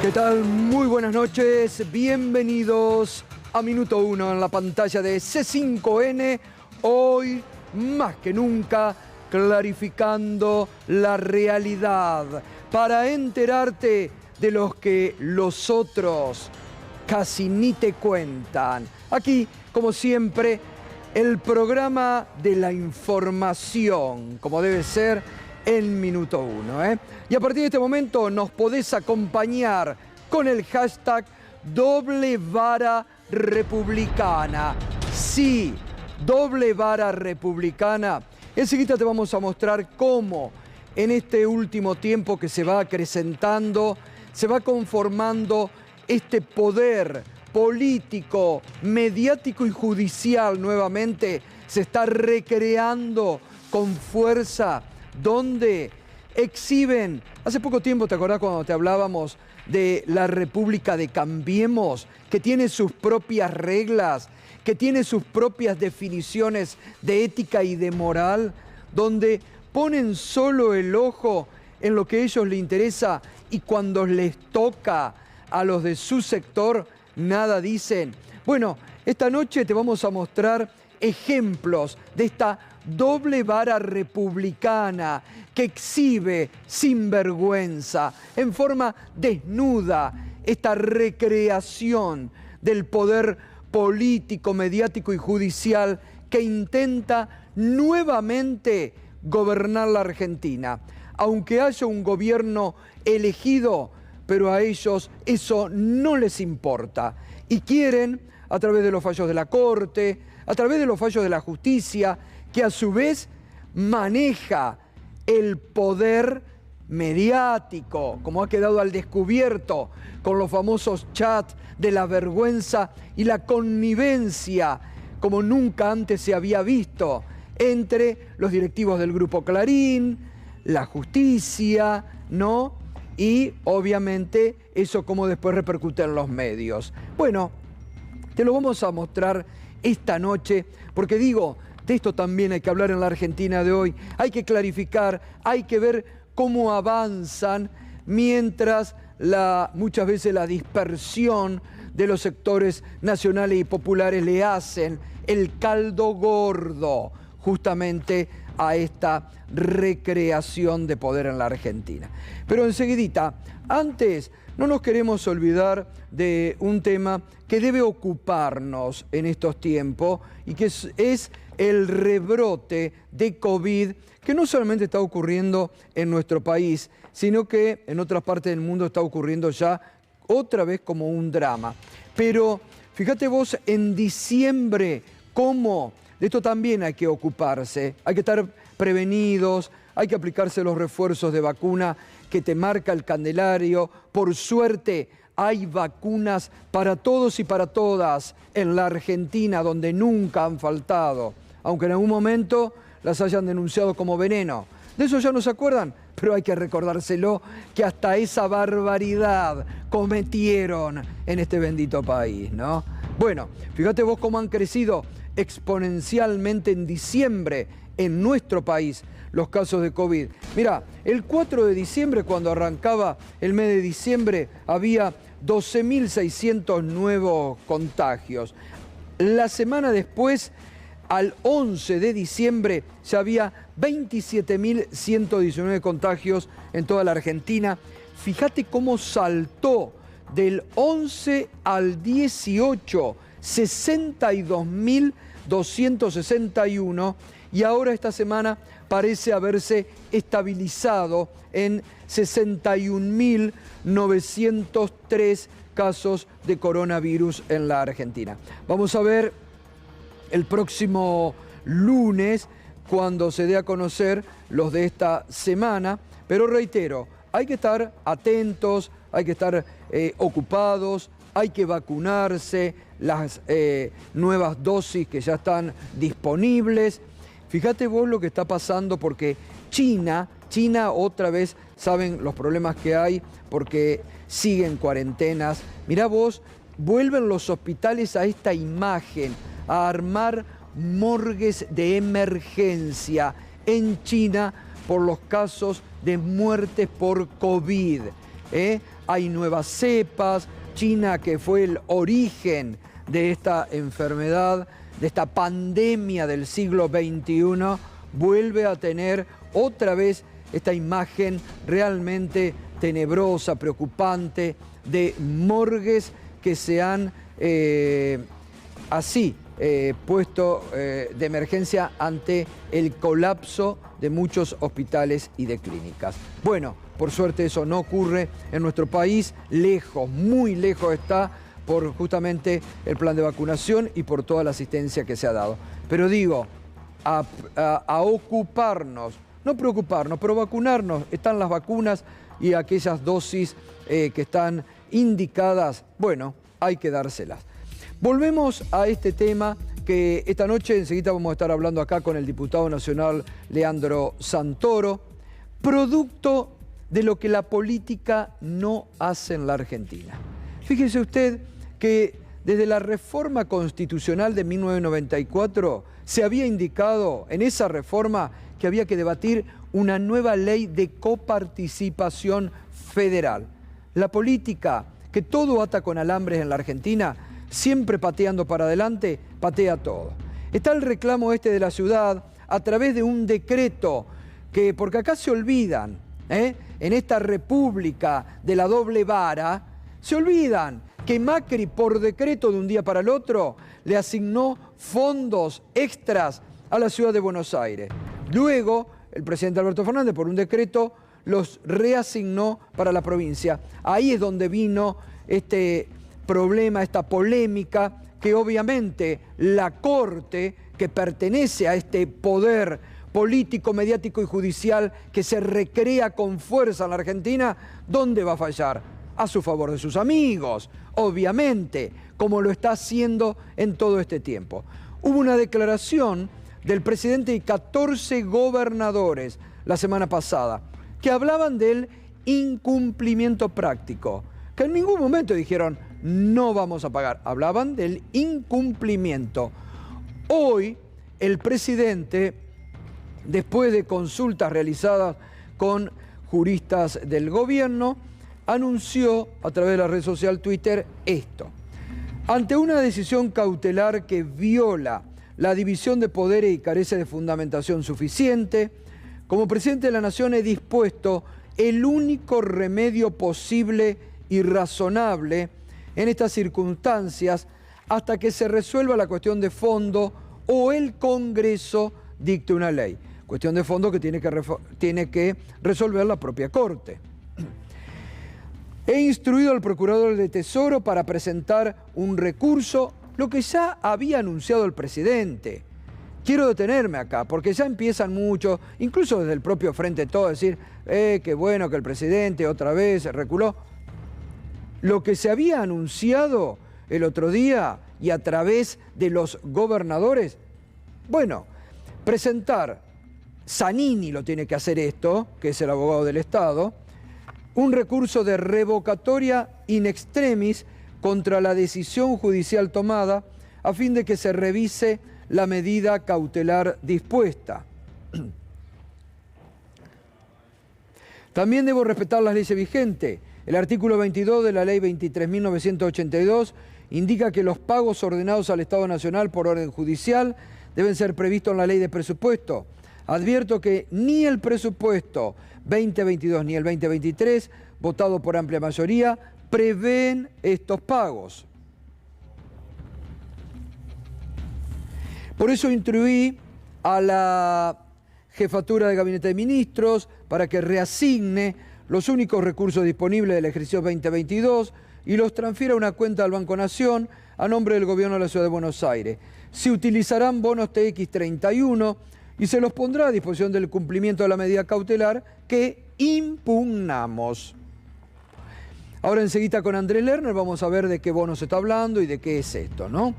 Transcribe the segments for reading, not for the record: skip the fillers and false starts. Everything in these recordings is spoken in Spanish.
¿Qué tal? Muy buenas noches, bienvenidos a Minuto 1 en la pantalla de C5N. Hoy, más que nunca, clarificando la realidad para enterarte de los que los otros casi ni te cuentan. Aquí, como siempre, el programa de la información, como debe ser en Minuto 1. Y a partir de este momento nos podés acompañar con el hashtag Doble Vara Republicana. Sí, Doble Vara Republicana. Enseguida te vamos a mostrar cómo en este último tiempo que se va acrecentando, se va conformando este poder político, mediático y judicial nuevamente se está recreando con fuerza, donde exhiben. Hace poco tiempo, ¿te acordás cuando te hablábamos de la República de Cambiemos, que tiene sus propias reglas, que tiene sus propias definiciones de ética y de moral, donde ponen solo el ojo en lo que a ellos les interesa y cuando les toca a los de su sector, nada dicen? Bueno, esta noche te vamos a mostrar ejemplos de esta doble vara republicana que exhibe sin vergüenza, en forma desnuda, esta recreación del poder político, mediático y judicial que intenta nuevamente gobernar la Argentina. Aunque haya un gobierno elegido, pero a ellos eso no les importa. Y quieren, a través de los fallos de la Corte, a través de los fallos de la justicia, que a su vez maneja el poder mediático, como ha quedado al descubierto con los famosos chats de la vergüenza y la connivencia, como nunca antes se había visto, entre los directivos del Grupo Clarín, la justicia, ¿no? Y obviamente eso como después repercute en los medios. Bueno, te lo vamos a mostrar esta noche, porque digo, de esto también hay que hablar en la Argentina de hoy. Hay que clarificar, hay que ver cómo avanzan mientras muchas veces la dispersión de los sectores nacionales y populares le hacen el caldo gordo justamente a esta recreación de poder en la Argentina. Pero enseguidita, antes no nos queremos olvidar de un tema que debe ocuparnos en estos tiempos y que es el rebrote de COVID, que no solamente está ocurriendo en nuestro país, sino que en otras partes del mundo está ocurriendo ya otra vez como un drama. Pero fíjate vos en diciembre cómo de esto también hay que ocuparse, hay que estar prevenidos, hay que aplicarse los refuerzos de vacuna que te marca el Candelario. Por suerte hay vacunas para todos y para todas en la Argentina, donde nunca han faltado, aunque en algún momento las hayan denunciado como veneno. De eso ya no se acuerdan, pero hay que recordárselo, que hasta esa barbaridad cometieron en este bendito país, ¿no? Bueno, fíjate vos cómo han crecido exponencialmente en diciembre en nuestro país los casos de COVID. Mirá, el 4 de diciembre, cuando arrancaba el mes de diciembre, había 12.600 nuevos contagios. La semana después, al 11 de diciembre, ya había 27.119 contagios en toda la Argentina. Fíjate cómo saltó del 11 al 18, 62.261, y ahora esta semana parece haberse estabilizado en 61.903 casos de coronavirus en la Argentina. Vamos a ver el próximo lunes cuando se dé a conocer los de esta semana, pero reitero, hay que estar atentos, hay que estar ocupados, hay que vacunarse, las nuevas dosis que ya están disponibles. Fíjate vos lo que está pasando, porque China otra vez, saben los problemas que hay porque siguen cuarentenas. Mirá vos, vuelven los hospitales a esta imagen, a armar morgues de emergencia en China por los casos de muertes por COVID. hay nuevas cepas. China, que fue el origen de esta enfermedad, de esta pandemia del siglo XXI, vuelve a tener otra vez esta imagen realmente tenebrosa, preocupante, de morgues que se han puesto de emergencia ante el colapso de muchos hospitales y de clínicas. Bueno, por suerte eso no ocurre en nuestro país, lejos, muy lejos está, por justamente el plan de vacunación y por toda la asistencia que se ha dado. Pero digo, a ocuparnos, no preocuparnos, pero vacunarnos. Están las vacunas y aquellas dosis que están indicadas, bueno, hay que dárselas. Volvemos a este tema que esta noche enseguida vamos a estar hablando acá con el diputado nacional Leandro Santoro, producto de lo que la política no hace en la Argentina. Fíjese usted que desde la reforma constitucional de 1994 se había indicado en esa reforma que había que debatir una nueva ley de coparticipación federal. La política, que todo ata con alambres en la Argentina, siempre pateando para adelante, patea todo. Está el reclamo este de la ciudad a través de un decreto que, porque acá se olvidan, en esta república de la doble vara, se olvidan que Macri, por decreto de un día para el otro, le asignó fondos extras a la ciudad de Buenos Aires. Luego, el presidente Alberto Fernández, por un decreto, los reasignó para la provincia. Ahí es donde vino este problema, esta polémica, que obviamente la Corte, que pertenece a este poder político, mediático y judicial que se recrea con fuerza en la Argentina, ¿dónde va a fallar? A su favor de sus amigos, obviamente, como lo está haciendo en todo este tiempo. Hubo una declaración del presidente y 14 gobernadores la semana pasada que hablaban del incumplimiento práctico, que en ningún momento dijeron no vamos a pagar, hablaban del incumplimiento. Hoy el presidente, después de consultas realizadas con juristas del gobierno, anunció a través de la red social Twitter esto: ante una decisión cautelar que viola la división de poderes y carece de fundamentación suficiente, como presidente de la Nación he dispuesto el único remedio posible y razonable en estas circunstancias hasta que se resuelva la cuestión de fondo o el Congreso dicte una ley. Cuestión de fondo que tiene que resolver la propia Corte. He instruido al Procurador de Tesoro para presentar un recurso, lo que ya había anunciado el presidente. Quiero detenerme acá, porque ya empiezan muchos, incluso desde el propio Frente Todo, a decir, qué bueno que el presidente otra vez reculó. Lo que se había anunciado el otro día y a través de los gobernadores, bueno, presentar, Zanini lo tiene que hacer esto, que es el abogado del Estado, un recurso de revocatoria in extremis contra la decisión judicial tomada a fin de que se revise la medida cautelar dispuesta. También debo respetar las leyes vigentes. El artículo 22 de la Ley 23.982 indica que los pagos ordenados al Estado Nacional por orden judicial deben ser previstos en la Ley de Presupuesto. Advierto que ni el presupuesto 2022 ni el 2023, votado por amplia mayoría, prevén estos pagos. Por eso instruí a la Jefatura de Gabinete de Ministros para que reasigne los únicos recursos disponibles del ejercicio 2022 y los transfiera a una cuenta del Banco Nación a nombre del Gobierno de la Ciudad de Buenos Aires. Se utilizarán bonos TX31 y se los pondrá a disposición del cumplimiento de la medida cautelar que impugnamos. Ahora enseguida con Andrés Lerner vamos a ver de qué bono se está hablando y de qué es esto, ¿no?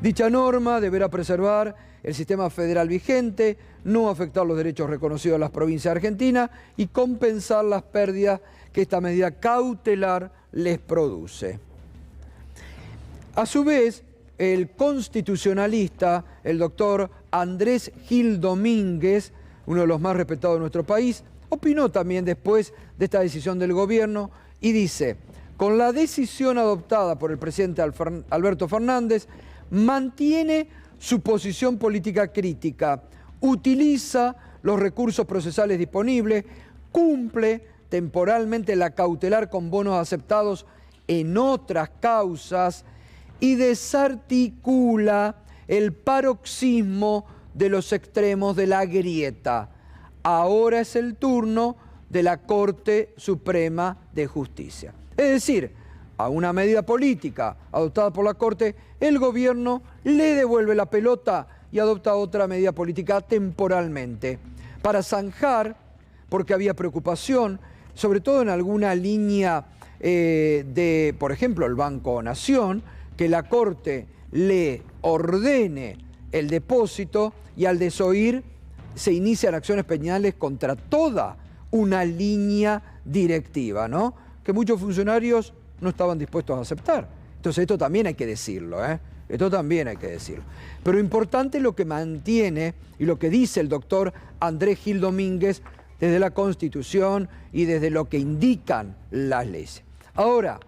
Dicha norma deberá preservar el sistema federal vigente, no afectar los derechos reconocidos a las provincias argentinas y compensar las pérdidas que esta medida cautelar les produce. A su vez, el constitucionalista, el doctor Andrés Gil Domínguez, uno de los más respetados de nuestro país, opinó también después de esta decisión del gobierno Y dice, con la decisión adoptada por el presidente Alberto Fernández, mantiene su posición política crítica, utiliza los recursos procesales disponibles, cumple temporalmente la cautelar con bonos aceptados en otras causas y desarticula el paroxismo de los extremos de la grieta. Ahora es el turno de la Corte Suprema de Justicia. Es decir, a una medida política adoptada por la Corte, el gobierno le devuelve la pelota y adopta otra medida política temporalmente para zanjar, porque había preocupación, sobre todo en alguna línea de, por ejemplo, el Banco Nación, que la Corte le ordene el depósito y al desoír se inician acciones penales contra toda una línea directiva, ¿no? Que muchos funcionarios no estaban dispuestos a aceptar. Entonces esto también hay que decirlo, ¿eh? Esto también hay que decirlo. Pero importante es lo que mantiene y lo que dice el doctor Andrés Gil Domínguez desde la Constitución y desde lo que indican las leyes. Ahora,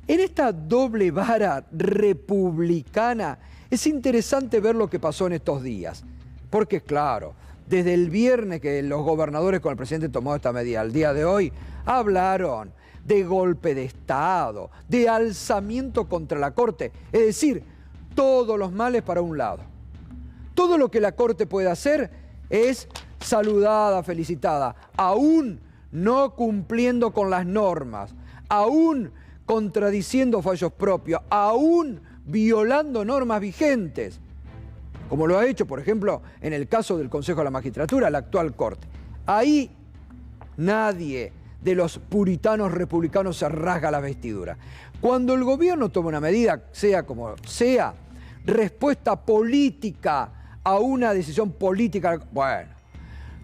en esta doble vara republicana es interesante ver lo que pasó en estos días. Porque claro, desde el viernes que los gobernadores con el presidente tomó esta medida, al día de hoy, hablaron de golpe de Estado, de alzamiento contra la Corte. Es decir, todos los males para un lado. Todo lo que la Corte puede hacer es saludada, felicitada, aún no cumpliendo con las normas, aún contradiciendo fallos propios, aún violando normas vigentes, como lo ha hecho, por ejemplo, en el caso del Consejo de la Magistratura, la actual Corte. Ahí nadie de los puritanos republicanos se rasga la vestidura. Cuando el gobierno toma una medida, sea como sea, respuesta política a una decisión política, bueno,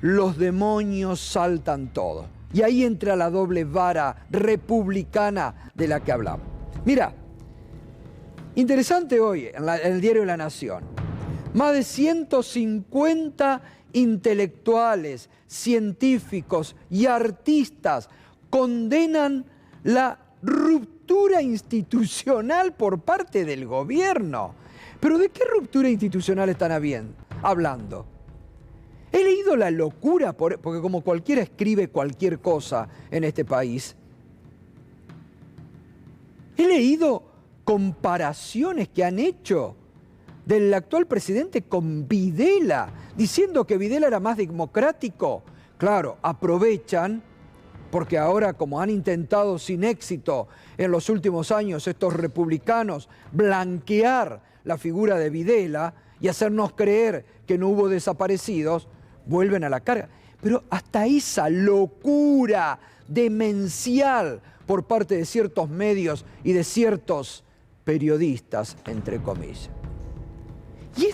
los demonios saltan todos. Y ahí entra la doble vara republicana de la que hablamos. Mira, interesante hoy en el diario La Nación, más de 150 intelectuales, científicos y artistas condenan la ruptura institucional por parte del gobierno. ¿Pero de qué ruptura institucional están hablando? He leído la locura, porque como cualquiera escribe cualquier cosa en este país, he leído comparaciones que han hecho del actual presidente con Videla, diciendo que Videla era más democrático. Claro, aprovechan, porque ahora como han intentado sin éxito en los últimos años estos republicanos blanquear la figura de Videla y hacernos creer que no hubo desaparecidos, vuelven a la carga. Pero hasta esa locura demencial por parte de ciertos medios y de ciertos periodistas, entre comillas. Y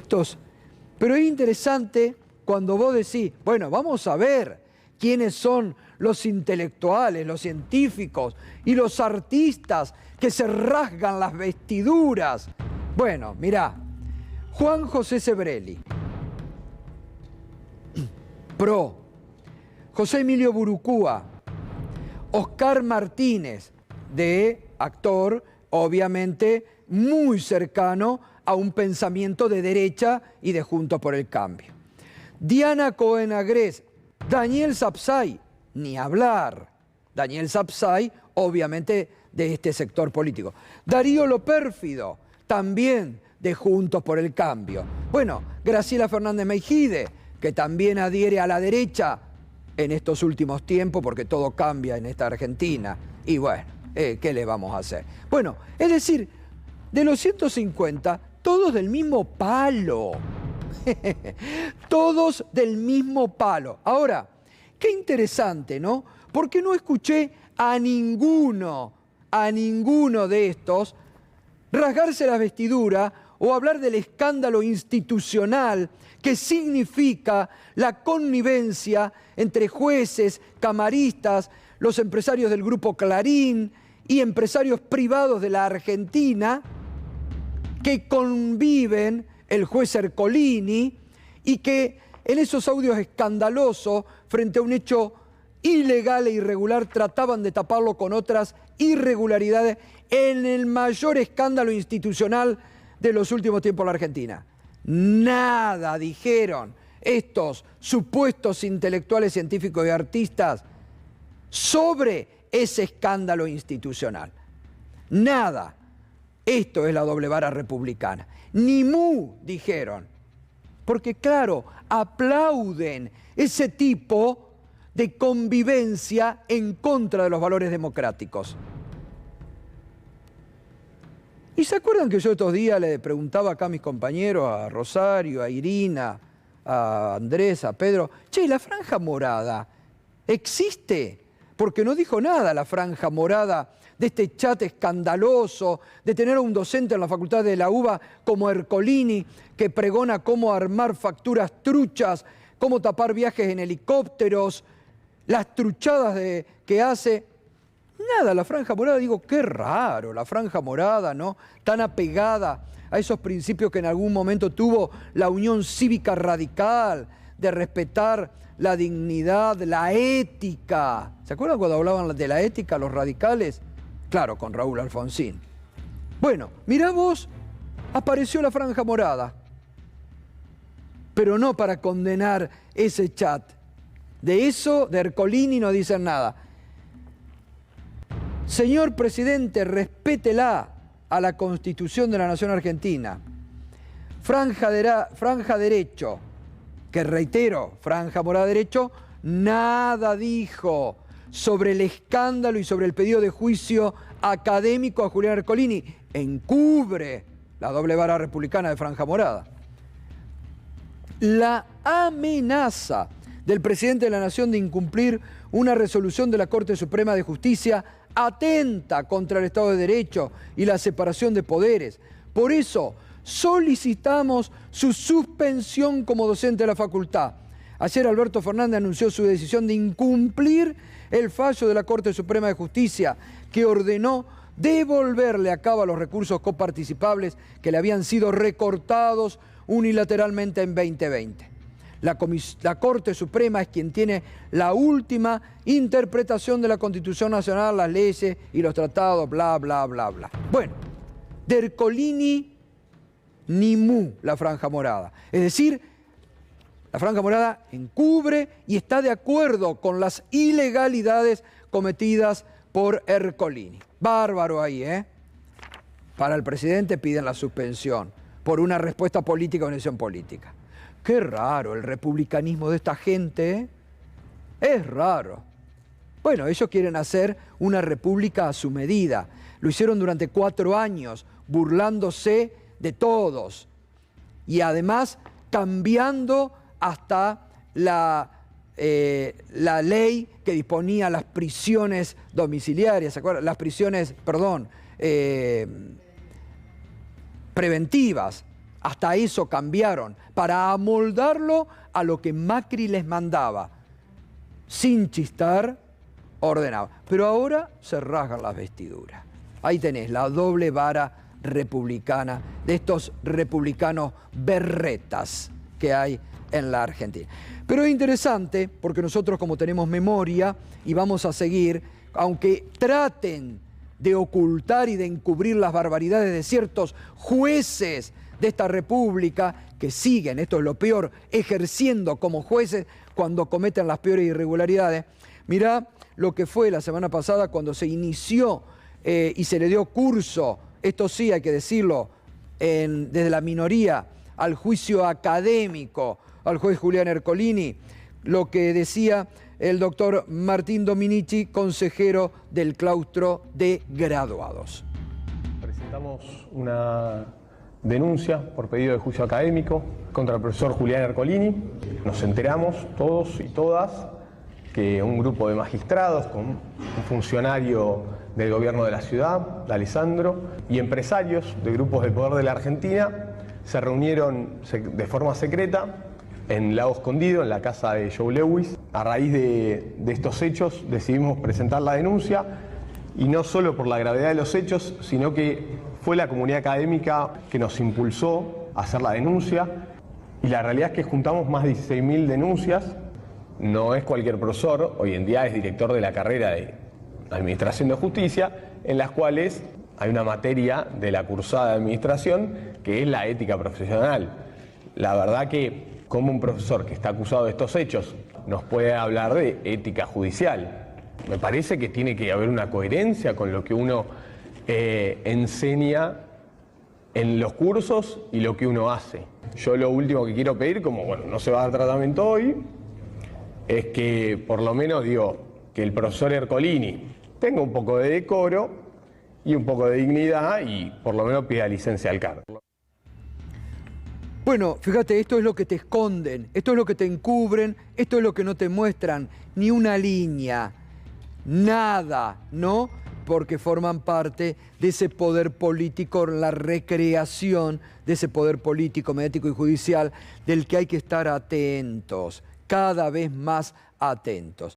pero es interesante cuando vos decís, bueno, vamos a ver quiénes son los intelectuales, los científicos y los artistas que se rasgan las vestiduras. Bueno, mirá, Juan José Sebrelli, PRO, José Emilio Burucúa, Oscar Martínez, de actor, obviamente, muy cercano a un pensamiento de derecha y de Juntos por el Cambio. Diana Cohen Agrés, Daniel Sapsay, ni hablar. Daniel Sapsay, obviamente, de este sector político. Darío Lopérfido, también de Juntos por el Cambio. Bueno, Graciela Fernández Meijide, que también adhiere a la derecha en estos últimos tiempos, porque todo cambia en esta Argentina. Y bueno, ¿qué le vamos a hacer? Bueno, es decir, de los 150, todos del mismo palo. Todos del mismo palo. Ahora, qué interesante, ¿no? Porque no escuché a ninguno de estos rasgarse la vestidura o hablar del escándalo institucional que significa la connivencia entre jueces, camaristas, los empresarios del Grupo Clarín y empresarios privados de la Argentina que conviven, el juez Ercolini, y que en esos audios escandalosos, frente a un hecho ilegal e irregular trataban de taparlo con otras irregularidades en el mayor escándalo institucional de los últimos tiempos en la Argentina. Nada dijeron estos supuestos intelectuales, científicos y artistas sobre ese escándalo institucional. Nada. Esto es la doble vara republicana. Ni mu dijeron. Porque claro, aplauden ese tipo de convivencia en contra de los valores democráticos. ¿Y se acuerdan que yo estos días le preguntaba acá a mis compañeros, a Rosario, a Irina, a Andrés, a Pedro, che, ¿la franja morada existe? Porque no dijo nada la franja morada de este chat escandaloso, de tener a un docente en la facultad de la UBA como Ercolini, que pregona cómo armar facturas truchas, cómo tapar viajes en helicópteros, las truchadas que hace. Nada, la franja morada, digo, qué raro, la franja morada, ¿no? Tan apegada a esos principios que en algún momento tuvo la Unión Cívica Radical, de respetar la dignidad, la ética. ¿Se acuerdan cuando hablaban de la ética los radicales? Claro, con Raúl Alfonsín. Bueno, mirá vos, apareció la franja morada, pero no para condenar ese chat. De eso, de Ercolini, no dicen nada. Señor presidente, respétela a la Constitución de la Nación Argentina. Franja derecho, que reitero, franja morada derecho, nada dijo sobre el escándalo y sobre el pedido de juicio académico a Julián Ercolini. Encubre la doble vara republicana de franja morada. La amenaza del presidente de la Nación de incumplir una resolución de la Corte Suprema de Justicia atenta contra el Estado de Derecho y la separación de poderes. Por eso solicitamos su suspensión como docente de la facultad. Ayer Alberto Fernández anunció su decisión de incumplir el fallo de la Corte Suprema de Justicia que ordenó devolverle a Cava los recursos coparticipables que le habían sido recortados unilateralmente en 2020. La Corte Suprema es quien tiene la última interpretación de la Constitución Nacional, las leyes y los tratados, bla, bla, bla, bla. Bueno, de Ercolini ni mu la franja morada. Es decir, la franja morada encubre y está de acuerdo con las ilegalidades cometidas por Ercolini. Bárbaro ahí, ¿eh? Para el presidente piden la suspensión por una respuesta política a una decisión política. Qué raro el republicanismo de esta gente, ¿eh? Es raro. Bueno, ellos quieren hacer una república a su medida. Lo hicieron durante 4 años, burlándose de todos. Y además cambiando hasta la ley que disponía las prisiones domiciliarias, ¿se acuerdan? Las prisiones, perdón, preventivas. Hasta eso cambiaron para amoldarlo a lo que Macri les mandaba. Sin chistar, ordenaba. Pero ahora se rasgan las vestiduras. Ahí tenés la doble vara republicana de estos republicanos berretas que hay en la Argentina. Pero es interesante porque nosotros, como tenemos memoria y vamos a seguir, aunque traten de ocultar y de encubrir las barbaridades de ciertos jueces de esta república que siguen, esto es lo peor, ejerciendo como jueces cuando cometen las peores irregularidades. Mirá lo que fue la semana pasada cuando se inició y se le dio curso, esto sí hay que decirlo, desde la minoría, al juicio académico al juez Julián Ercolini, lo que decía el doctor Martín Dominici, consejero del claustro de graduados. Presentamos una denuncia por pedido de juicio académico contra el profesor Julián Ercolini. Nos enteramos todos y todas que un grupo de magistrados con un funcionario del gobierno de la ciudad, de Alessandro, y empresarios de grupos de poder de la Argentina se reunieron de forma secreta en Lago Escondido, en la casa de Joe Lewis. A raíz de estos hechos decidimos presentar la denuncia, y no solo por la gravedad de los hechos, sino que fue la comunidad académica que nos impulsó a hacer la denuncia, y la realidad es que juntamos más de 16.000 denuncias no es cualquier profesor, hoy en día es director de la carrera de Administración de Justicia, en las cuales hay una materia de la cursada de Administración que es la ética profesional. La verdad que como un profesor que está acusado de estos hechos nos puede hablar de ética judicial. Me parece que tiene que haber una coherencia con lo que uno enseña en los cursos y lo que uno hace. Yo lo último que quiero pedir, como bueno, no se va a dar tratamiento hoy, es que por lo menos que el profesor Ercolini tenga un poco de decoro y un poco de dignidad y por lo menos pida licencia al cargo. Bueno, fíjate, esto es lo que te esconden, esto es lo que te encubren, esto es lo que no te muestran, ni una línea, nada, ¿no? Porque forman parte de ese poder político, la recreación de ese poder político, mediático y judicial, del que hay que estar atentos, cada vez más atentos.